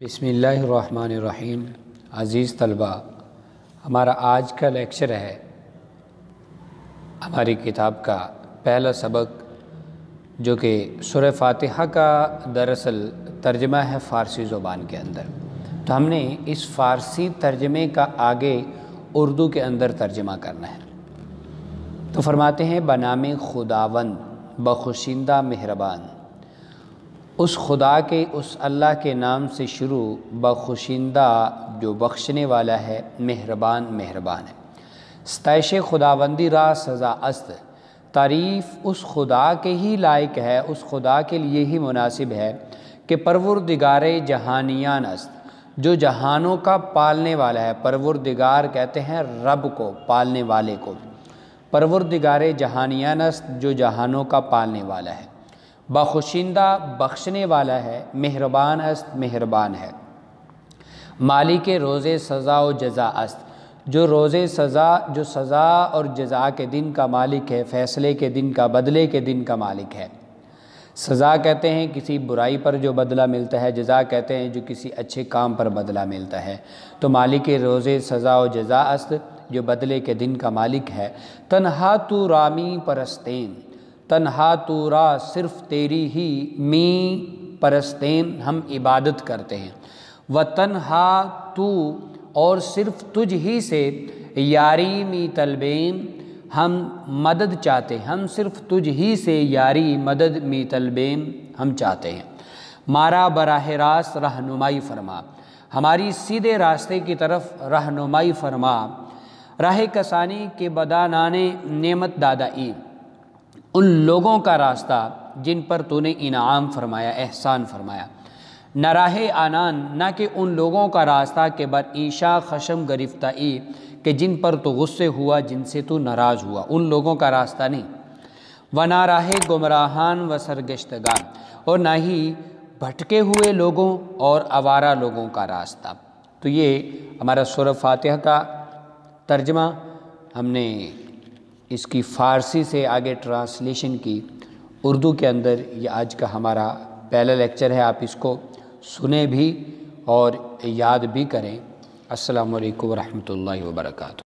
بسم اللہ الرحمن الرحیم۔ عزیز طلبہ، ہمارا آج کا لیکچر ہے ہماری کتاب کا پہلا سبق، جو کہ سورہ فاتحہ کا دراصل ترجمہ ہے فارسی زبان کے اندر۔ تو ہم نے اس فارسی ترجمے کا آگے اردو کے اندر ترجمہ کرنا ہے۔ تو فرماتے ہیں بنام خداوند بخشندہ مہربان، اس خدا کے اس اللہ کے نام سے شروع، بخشندہ جو بخشنے والا ہے، مہربان مہربان ہے۔ ستائش خداوندی را سزا است، تعریف اس خدا کے ہی لائق ہے، اس خدا کے لیے ہی مناسب ہے کہ پروردگار جہانیان است، جو جہانوں کا پالنے والا ہے۔ پروردگار کہتے ہیں رب کو، پالنے والے کو۔ پروردگار جہانیان است، جو جہانوں کا پالنے والا ہے۔ بخشندہ بخشنے والا ہے، مہربان است مہربان ہے۔ مالک روز سزا و جزا است، جو روز سزا، جو سزا اور جزا کے دن کا مالک ہے، فیصلے کے دن کا، بدلے کے دن کا مالک ہے۔ سزا کہتے ہیں کسی برائی پر جو بدلہ ملتا ہے، جزا کہتے ہیں جو کسی اچھے کام پر بدلہ ملتا ہے۔ تو مالک روز سزا و جزا است، جو بدلے کے دن کا مالک ہے۔ تنہا تو رامی پرستین، تنہا تو را صرف تیری ہی، می پرستین ہم عبادت کرتے ہیں۔ و تنہا تو اور صرف تجھ ہی سے، یاری می طلبین ہم مدد چاہتے ہیں، ہم صرف تجھ ہی سے یاری مدد می طلبین ہم چاہتے ہیں۔ مارا براہ راست رہنمائی فرما، ہماری سیدھے راستے کی طرف رہنمائی فرما۔ راہ کسانی کے بدانانے نعمت دادائی، ان لوگوں کا راستہ جن پر تو نے انعام فرمایا، احسان فرمایا۔ نہ راہ آنان، نہ کہ ان لوگوں کا راستہ کہ بر عیشا خشم گرفتائی، کہ جن پر تو غصے ہوا، جن سے تو ناراض ہوا، ان لوگوں کا راستہ نہیں۔ و نہ راہ گمراہان و سرگشتگان، اور نہ ہی بھٹکے ہوئے لوگوں اور آوارہ لوگوں کا راستہ۔ تو یہ ہمارا سورہ فاتحہ کا ترجمہ ہم نے اس کی فارسی سے آگے ٹرانسلیشن کی اردو کے اندر۔ یہ آج کا ہمارا پہلا لیکچر ہے، آپ اس کو سنیں بھی اور یاد بھی کریں۔ السلام علیکم ورحمۃ اللہ وبرکاتہ۔